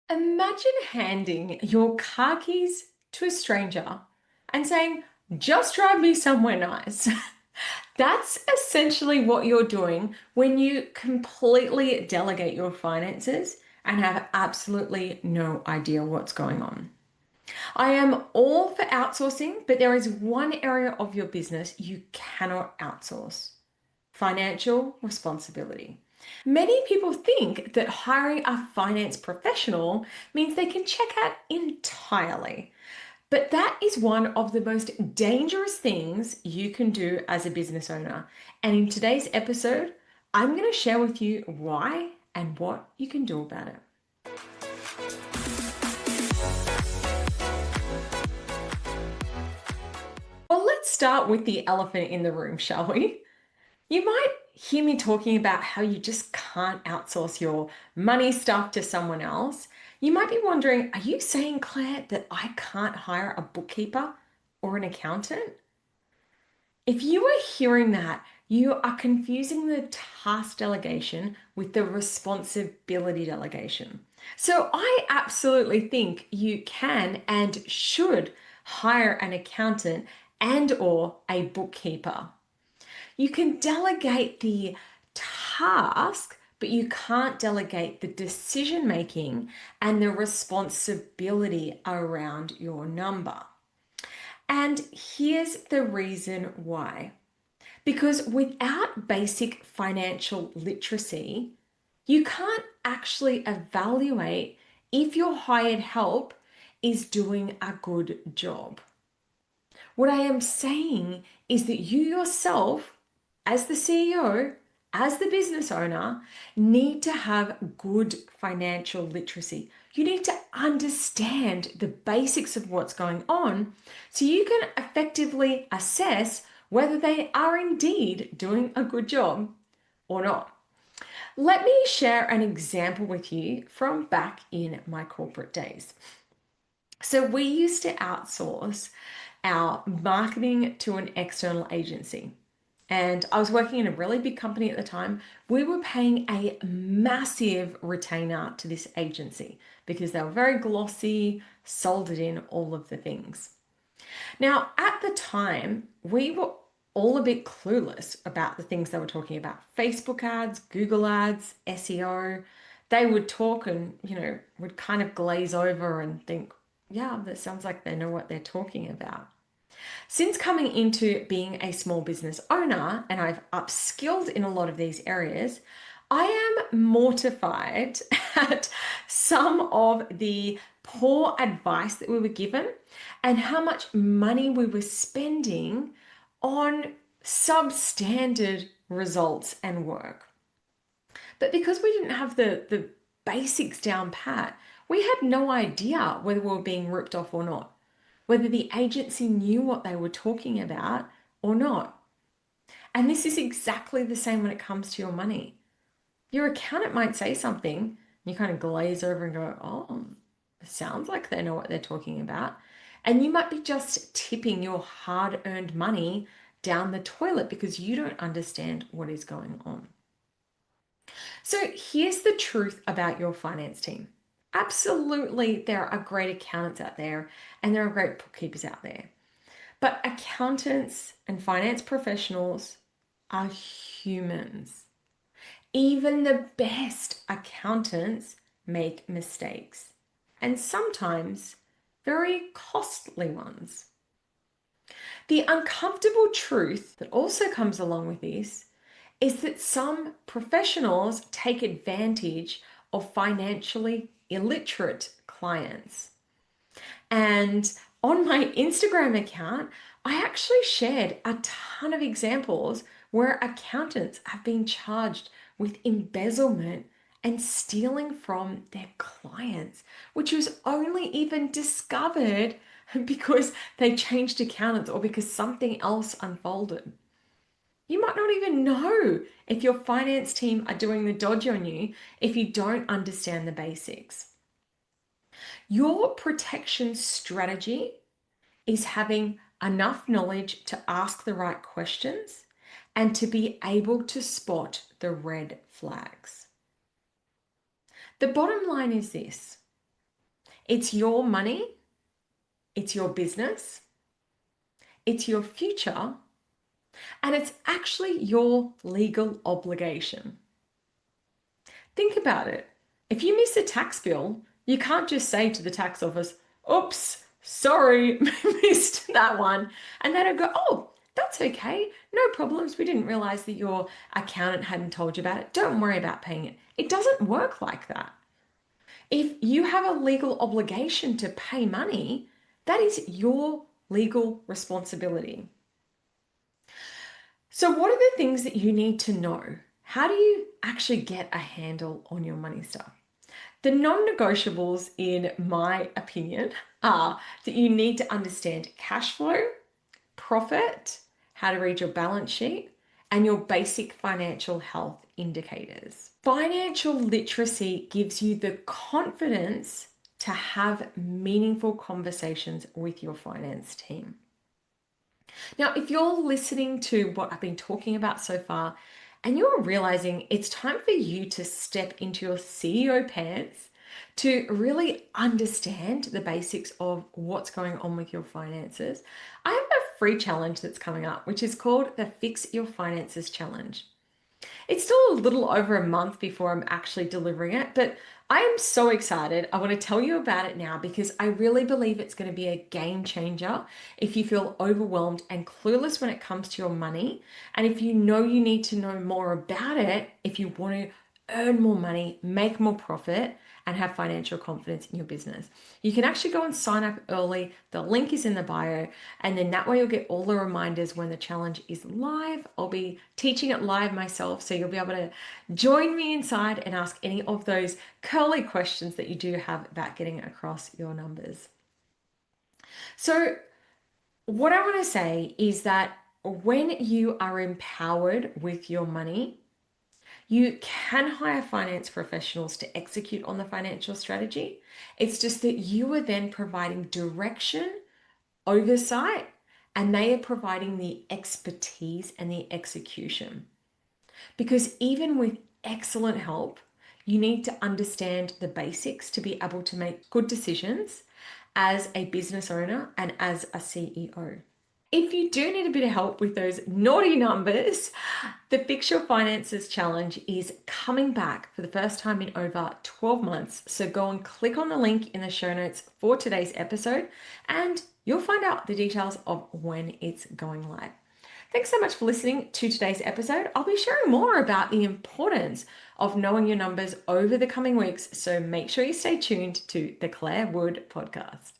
Imagine handing your car keys to a stranger and saying, just drive me somewhere nice. That's essentially what you're doing when you completely delegate your finances and have absolutely no idea what's going on. I am all for outsourcing, but there is one area of your business you cannot outsource: financial responsibility. Many people think that hiring a finance professional means they can check out entirely. But that is one of the most dangerous things you can do as a business owner. And in today's episode, I'm going to share with you why and what you can do about it. Well, let's start with the elephant in the room, shall we? You might hear me talking about how you just can't outsource your money stuff to someone else. You might be wondering, are you saying, Claire, that I can't hire a bookkeeper or an accountant? If you are hearing that, you are confusing the task delegation with the responsibility delegation. So I absolutely think you can and should hire an accountant and or a bookkeeper. You can delegate the task, but you can't delegate the decision making and the responsibility around your number. And here's the reason why. Because without basic financial literacy, you can't actually evaluate if your hired help is doing a good job. What I am saying is that you yourself, as the CEO, as the business owner, need to have good financial literacy. You need to understand the basics of what's going on so you can effectively assess whether they are indeed doing a good job or not. Let me share an example with you from back in my corporate days. So we used to outsource our marketing to an external agency. And I was working in a really big company at the time. We were paying a massive retainer to this agency because they were very glossy, sold it in, all of the things. Now, at the time, we were all a bit clueless about the things they were talking about: Facebook ads, Google ads, SEO. They would talk and, would kind of glaze over and think, yeah, that sounds like they know what they're talking about. Since coming into being a small business owner and I've upskilled in a lot of these areas, I am mortified at some of the poor advice that we were given and how much money we were spending on substandard results and work. But because we didn't have the basics down pat, we had no idea whether we were being ripped off or not, whether the agency knew what they were talking about or not. And this is exactly the same when it comes to your money. Your accountant might say something, and you kind of glaze over and go, oh, it sounds like they know what they're talking about. And you might be just tipping your hard-earned money down the toilet because you don't understand what is going on. So here's the truth about your finance team. Absolutely, there are great accountants out there and there are great bookkeepers out there. But accountants and finance professionals are humans. Even the best accountants make mistakes, and sometimes very costly ones. The uncomfortable truth that also comes along with this is that some professionals take advantage of financially illiterate clients. And on my Instagram account, I actually shared a ton of examples where accountants have been charged with embezzlement and stealing from their clients, which was only even discovered because they changed accountants or because something else unfolded. You might not even know if your finance team are doing the dodge on you if you don't understand the basics. Your protection strategy is having enough knowledge to ask the right questions and to be able to spot the red flags. The bottom line is this: It's your money, it's your business, it's your future, and it's actually your legal obligation. Think about it. If you miss a tax bill, you can't just say to the tax office, oops, sorry, missed that one. And they'll go, oh, that's okay. No problems. We didn't realize that your accountant hadn't told you about it. Don't worry about paying it. It doesn't work like that. If you have a legal obligation to pay money, that is your legal responsibility. So, what are the things that you need to know? How do you actually get a handle on your money stuff? The non-negotiables, in my opinion, are that you need to understand cash flow, profit, how to read your balance sheet, and your basic financial health indicators. Financial literacy gives you the confidence to have meaningful conversations with your finance team. Now, if you're listening to what I've been talking about so far and you're realizing it's time for you to step into your CEO pants to really understand the basics of what's going on with your finances, I have a free challenge that's coming up, which is called the Fix Your Finances Challenge. It's still a little over a month before I'm actually delivering it, but I am so excited. I want to tell you about it now because I really believe it's going to be a game changer if you feel overwhelmed and clueless when it comes to your money. And if you know you need to know more about it, if you want to earn more money, make more profit, and have financial confidence in your business. You can actually go and sign up early. The link is in the bio, and then that way you'll get all the reminders when the challenge is live. I'll be teaching it live myself, so you'll be able to join me inside and ask any of those curly questions that you do have about getting across your numbers. So, what I want to say is that when you are empowered with your money, you can hire finance professionals to execute on the financial strategy. It's just that you are then providing direction, oversight, and they are providing the expertise and the execution. Because even with excellent help, you need to understand the basics to be able to make good decisions as a business owner and as a CEO. If you do need a bit of help with those naughty numbers, the Fix Your Finances Challenge is coming back for the first time in over 12 months. So go and click on the link in the show notes for today's episode and you'll find out the details of when it's going live. Thanks so much for listening to today's episode. I'll be sharing more about the importance of knowing your numbers over the coming weeks. So make sure you stay tuned to the Clare Wood podcast.